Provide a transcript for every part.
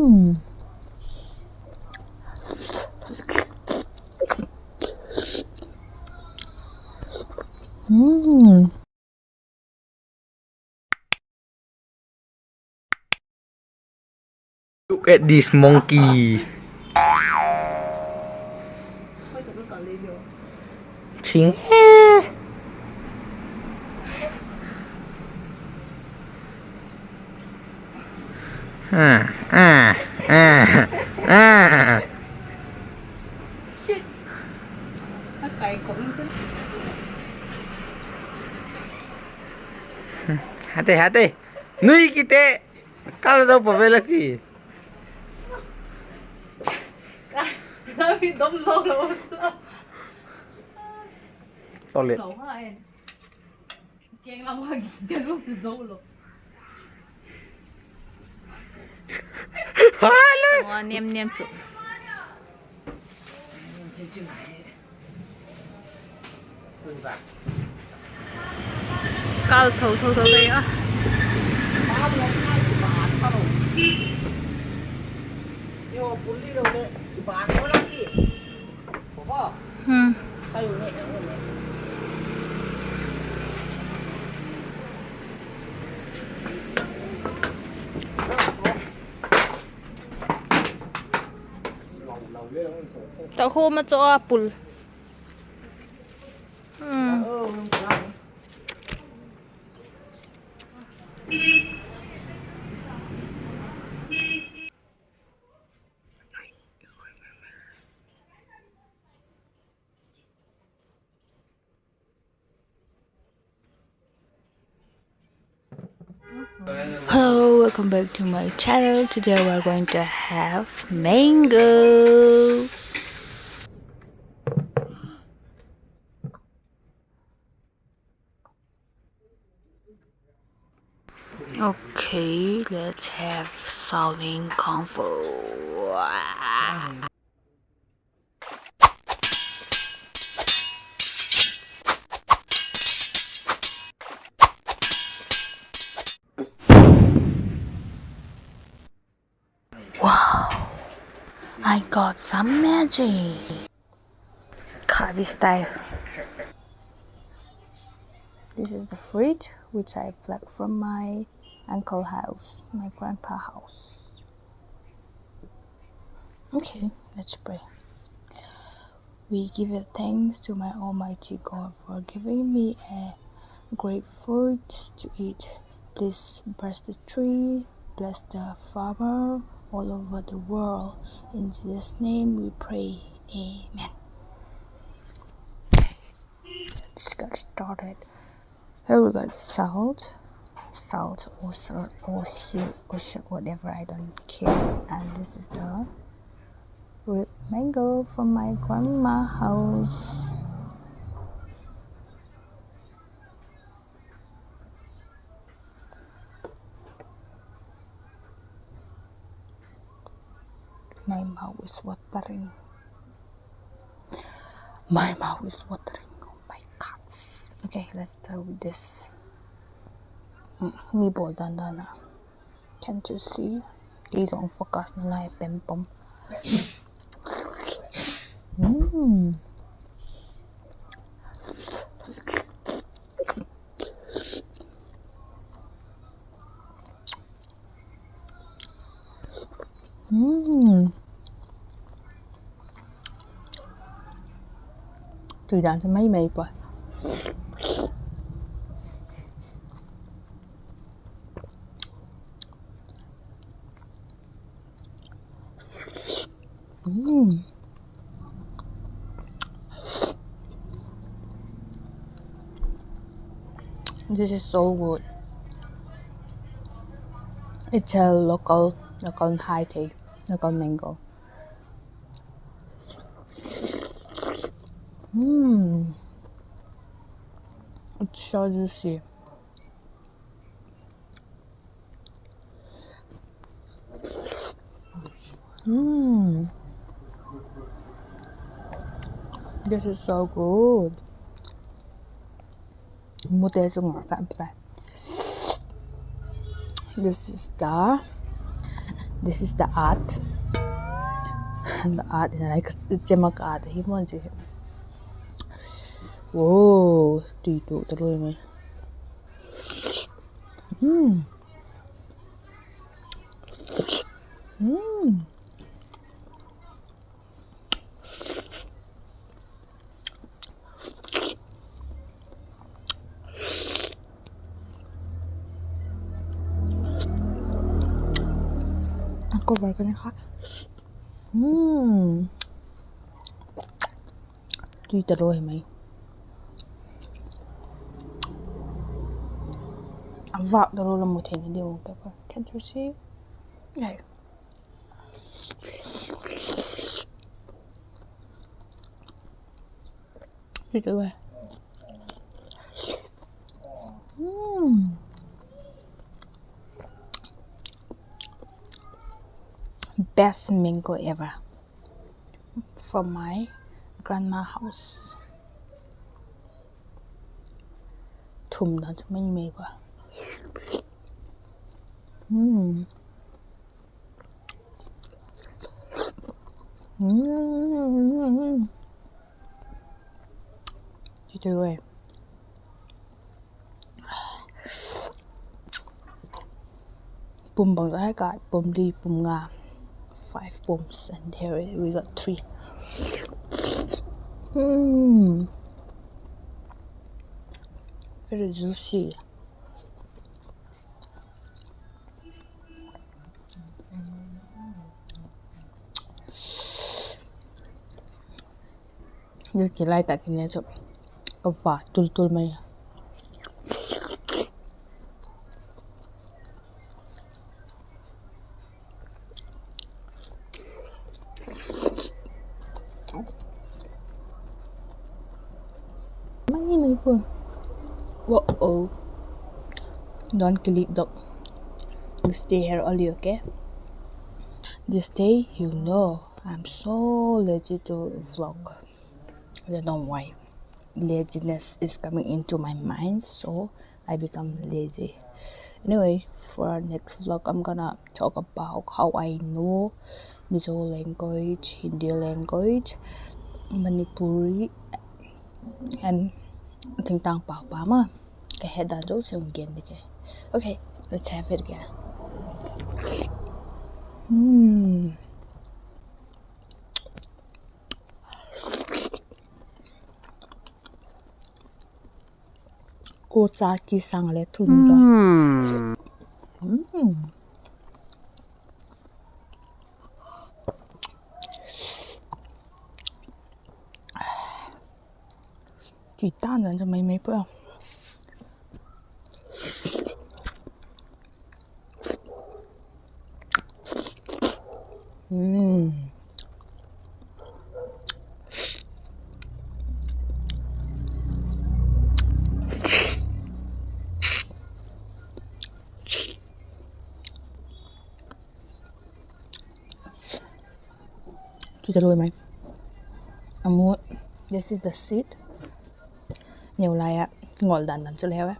Look at this monkey. Ching. Hati-hati. Nui kita. Kalau jauh bawel lagi. Tapi đâm lâu lâu Toilet. lâu hai keng làm hai cái lúc từ dâu rồi ngon nem nem chụp cao thầu thầu thầu đây á tao khô mà cho bùn Hello, welcome back to my channel. Today we're going to have mango. Okay, let's have Shaolin Kung Fu. Wow, I got some magic. Carby style. This is the fruit which I plucked from my uncle's house, my grandpa's house. Okay, let's pray. We give thanks to my Almighty God for giving me a great fruit to eat. Please bless the tree, bless the farmer all over the world. In Jesus' name we pray. Amen. Let's get started. Here we got salt, or whatever, I don't care. And this is the red mango from my grandma's house. My mouth is watering. My mouth is watering. Oh my God. Okay, let's start with this. Me bold dandana. Can't you see? These on focus na lai pem pom. Tùy đàn cho mấy mày bò. This is so good. It's a local high tea, local mango. It's so juicy. This is so good. This is the This is the art. The art is like 제막 art. 이 뭔지. Whoa, dito tuloy mo. Cover ka na ka. Dito tuloy mo. Ang vạc tuloy lang mo tin hindi mo pepper. Can't you see? Yeah. Dito tuloy. Best mango ever from my grandma house. Thum na cho mấy mày ba. Dito tuloy. Bùm bằng hai cái bùm đi bùm ngà. 5 booms and here we got 3. Very juicy. Như lại tại cái này rồi có vả tul mày. Mấy buồn. Whoa. Don't click dog. You stay here only, okay? This day, you know, I'm so lazy to vlog. I don't know why. Laziness is coming into my mind, so I become lazy. Anyway, for our next vlog, I'm gonna talk about how I know Mizo language, Hindi language, Manipuri, and thing tang bảo bá mà cái head đã dấu trường again đi. Okay, let's have it again. Cô cha kỳ sang lại thun rồi. Kỳ tan rồi cho mấy bữa. Chú rồi mày. This is the seed. Nhiều lại ạ, ngồi đàn cho leo á.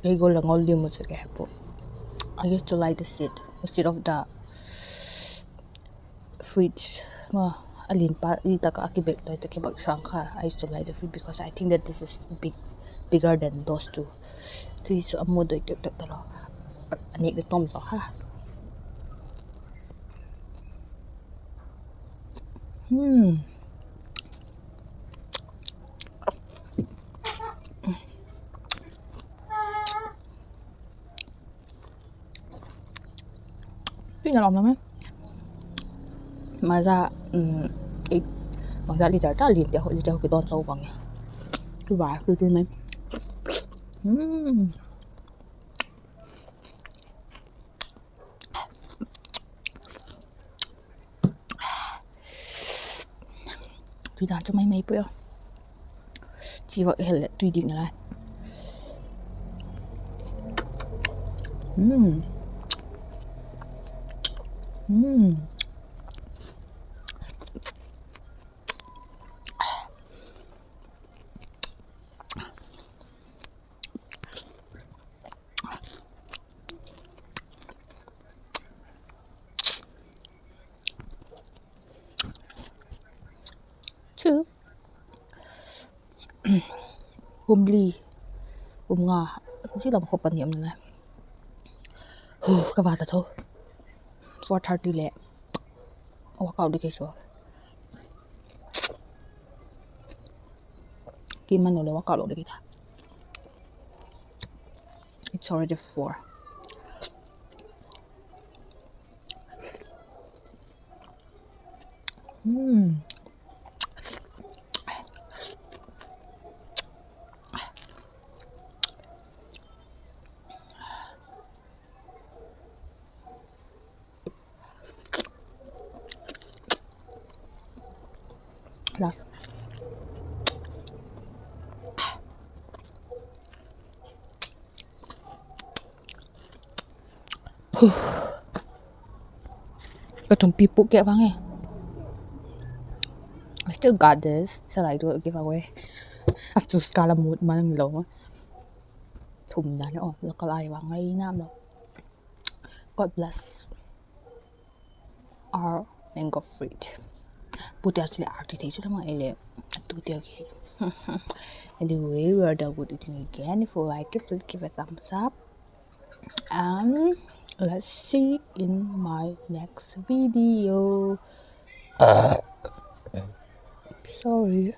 Cái gọi là ngồi liềm một cái hẹp bộ. I used to like the seed instead of the fruit. Mà alin pa ita ka akibek tayo kibag sangka. I used to like the fruit because I think that this is bigger than those two. So is amo do ito talo. Anik de tom so ha. Tuy là lòng lắm ấy. Mà ra bằng ra đi chợ ta liền cho cái đòn sâu bằng nha. Tôi vải tôi mấy. Tôi đàn cho mấy bữa. Chỉ vậy là tùy định lại. homely nga cũng chỉ làm khổ bận niệm này các bạn thôi 4:30 lẹ workout đi cái số kim man rồi workout đi cái ta it's already 4 last Itong pipuk kayak bang eh. I still got this. So I do a giveaway. At just kala mood man lo. Thum na no. Lokal ay bang ay nam lo. God bless our mango fruit. Buti actually architect naman ile. Tuti okay. Anyway, we are done with eating again. If you like it, please give a thumbs up. And let's see in my next video. Sorry.